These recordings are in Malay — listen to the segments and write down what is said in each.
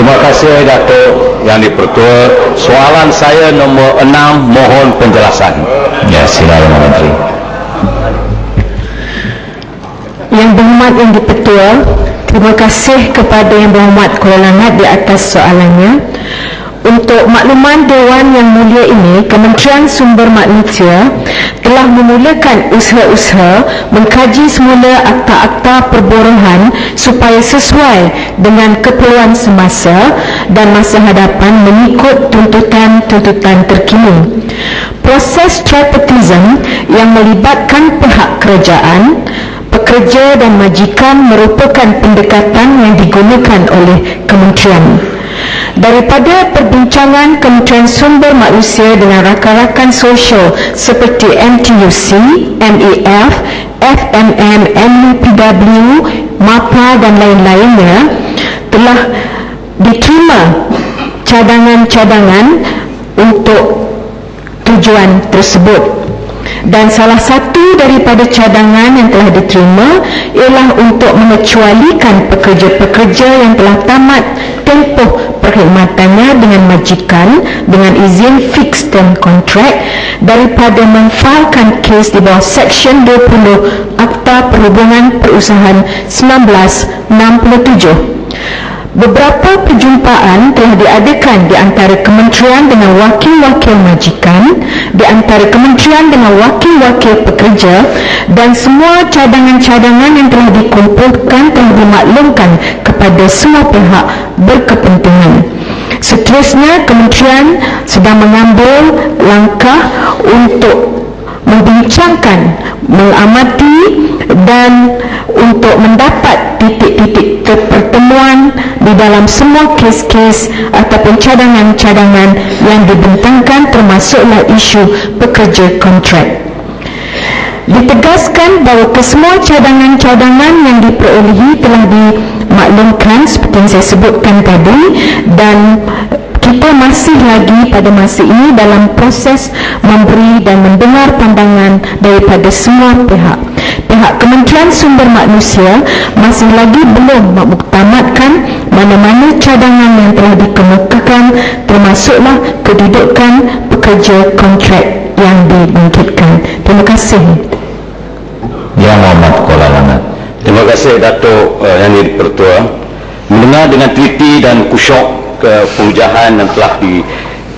Terima kasih Datuk Yang di-Pertua. Soalan saya nombor 6, mohon penjelasan. Ya, silakan Menteri. Yang berhormat Yang di-Pertua, terima kasih kepada Yang berhormat Kuala Langat di atas soalannya. Untuk makluman Dewan Yang Mulia ini, Kementerian Sumber Manusia telah memulakan usaha-usaha mengkaji semula akta-akta perborohan supaya sesuai dengan keperluan semasa dan masa hadapan mengikut tuntutan-tuntutan terkini. Proses tripartism yang melibatkan pihak kerajaan, pekerja dan majikan merupakan pendekatan yang digunakan oleh kementerian. Daripada perbincangan Kementerian Sumber Manusia dengan rakan-rakan sosial seperti MTUC, MEF, FMM, MUPW, MAPA dan lain-lainnya, telah diterima cadangan-cadangan untuk tujuan tersebut. Dan salah satu daripada cadangan yang telah diterima ialah untuk mengecualikan pekerja-pekerja yang telah tamat tempoh perkhidmatannya dengan majikan dengan izin fixed term contract daripada memfailkan kes di bawah Seksyen 20 Akta Perhubungan Perusahaan 1967. Beberapa perjumpaan telah diadakan di antara kementerian dengan wakil-wakil majikan, di antara kementerian dengan wakil-wakil pekerja, dan semua cadangan-cadangan yang telah dikumpulkan telah dimaklumkan kepada semua pihak berkepentingan. Seterusnya, kementerian sedang mengambil langkah untuk membincangkan, mengamati dan untuk mendapat titik-titik pertemuan di dalam semua kes-kes ataupun cadangan-cadangan yang dibentangkan, termasuklah isu pekerja kontrak. Ditegaskan bahawa kesemua cadangan-cadangan yang diperolehi telah dimaklumkan seperti yang saya sebutkan tadi, dan kita masih lagi pada masa ini dalam proses memberi dan mendengar pandangan daripada semua pihak. Pihak Kementerian Sumber Manusia masih lagi belum mengutamatkan mana-mana cadangan yang telah dikemukakan, termasuklah kedudukan pekerja kontrak yang dibangkitkan. Terima kasih. Yang Muhammad Kuala Langat. Terima kasih Datuk Yang di-Pertua. Mendengar dengan teliti dan kusyuk kepujahan yang telah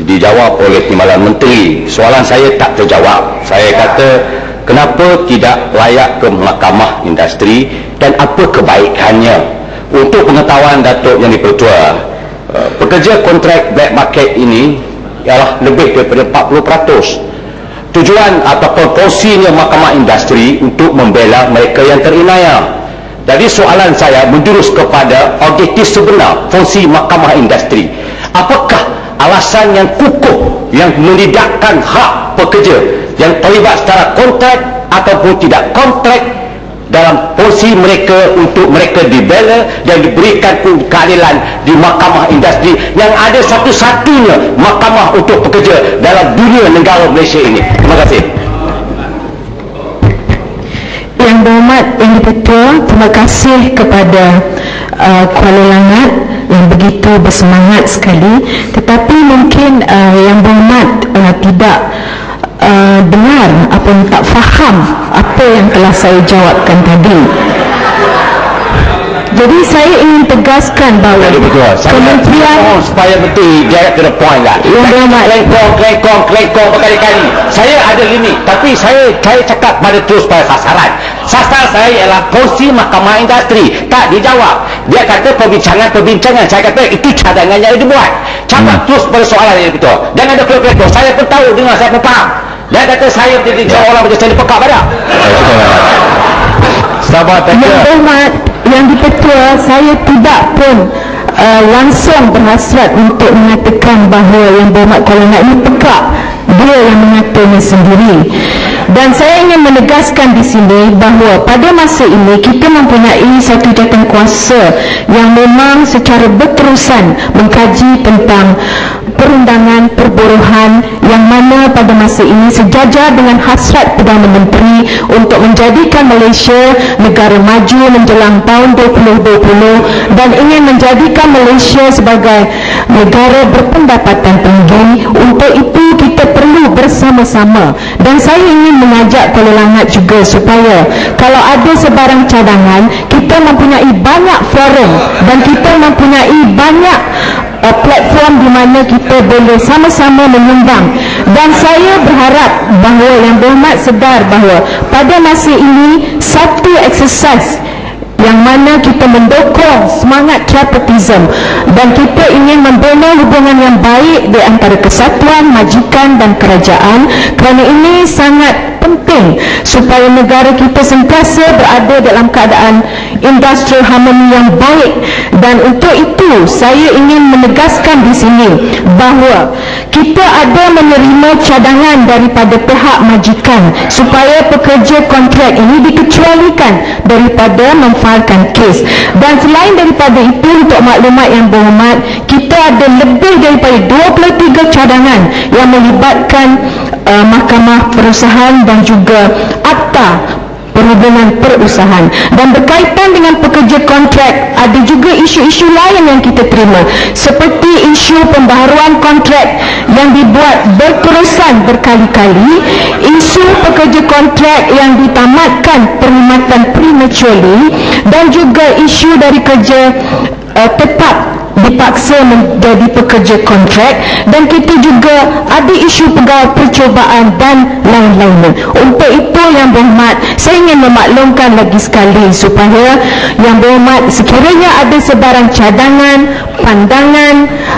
dijawab oleh Timbalan Menteri, soalan saya tak terjawab. Saya kata, kenapa tidak layak ke Mahkamah Industri dan apa kebaikannya? Untuk pengetahuan Datuk Yang di-Pertua, pekerja kontrak black market ini ialah lebih daripada 40%. Tujuan ataupun fungsinya Mahkamah Industri untuk membela mereka yang terinaya. Jadi soalan saya menjurus kepada objektif sebenar fungsi Mahkamah Industri. Apakah alasan yang kukuh yang melidakkan hak pekerja yang terlibat secara kontrak ataupun tidak kontrak dalam fungsi mereka untuk mereka dibela dan diberikan keadilan di Mahkamah Industri yang ada satu-satunya mahkamah untuk pekerja dalam dunia negara Malaysia ini? Terima kasih. Yang berhormat Yang di-Pertua, terima kasih kepada Kuala Langat yang begitu bersemangat sekali, tetapi mungkin Yang berhormat tidak dengar atau tak faham apa yang telah saya jawabkan tadi. Jadi saya ingin tegaskan bahawa kementerian supaya betul get to the point lah. Kelengkong berkali-kali. Saya ada limit, tapi saya cakap pada terus pada sasaran. Sasaran saya ialah fungsi Mahkamah Industri. Tak dijawab. Dia kata perbincangan. Saya kata itu cadangan yang dibuat. Cakap terus pada soalan yang betul. Jangan ada kelengkong. Saya pun tahu, dengar, saya pun faham. Dia kata saya dijawab orang macam saya dipekak pada. Sahabat Yang berhormat Yang di-Pertua, saya tidak pun langsung berhasrat untuk mengatakan bahawa Yang berhormat Kuala Langat ini pekak. Dia yang mengatakannya sendiri. Dan saya ingin menegaskan di sini bahawa pada masa ini kita mempunyai satu jawatankuasa yang memang secara berterusan mengkaji tentang perundangan perburuhan yang mana pada masa ini sejajar dengan hasrat Perdana Menteri untuk menjadikan Malaysia negara maju menjelang tahun 2020 dan ingin menjadikan Malaysia sebagai negara berpendapatan tinggi. Untuk itu kita perlu bersama-sama, dan saya ingin mengajak Kuala Langat juga supaya kalau ada sebarang cadangan, kita mempunyai banyak forum dan kita mempunyai banyak platform di mana kita boleh sama-sama menyumbang. Dan saya berharap bahawa Yang Berhormat sedar bahawa pada masa ini satu exercise yang mana kita mendukung semangat tripartism dan kita ingin membina hubungan yang baik di antara kesatuan, majikan dan kerajaan, kerana ini sangat penting supaya negara kita sentiasa berada dalam keadaan industrial harmony yang baik. Dan untuk itu saya ingin menegaskan di sini bahawa kita ada menerima cadangan daripada pihak majikan supaya pekerja kontrak ini dikecualikan daripada memfailkan kes. Dan selain daripada itu, untuk maklumat Yang Berhormat, kita ada lebih daripada 23 cadangan yang melibatkan Mahkamah Perusahaan dan juga Akta Perhubungan Perusahaan. Dan berkaitan dengan pekerja kontrak, ada juga isu-isu lain yang kita terima, seperti isu pembaharuan kontrak yang dibuat berterusan berkali-kali, isu pekerja kontrak yang ditamatkan perkhidmatan prematurely, dan juga isu dari kerja tetap dipaksa menjadi pekerja kontrak, dan kita juga ada isu pegawai percubaan dan lain-lainnya. Untuk itu Yang Berhormat, saya ingin memaklumkan lagi sekali supaya Yang Berhormat sekiranya ada sebarang cadangan, pandangan,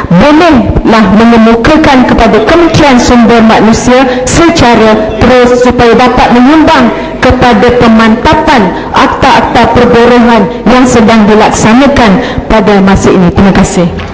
bolehlah mengemukakan kepada Kementerian Sumber Manusia secara terus supaya dapat menyumbang kepada pemantapan akta-akta perburuhan yang sedang dilaksanakan pada masa ini. Terima kasih.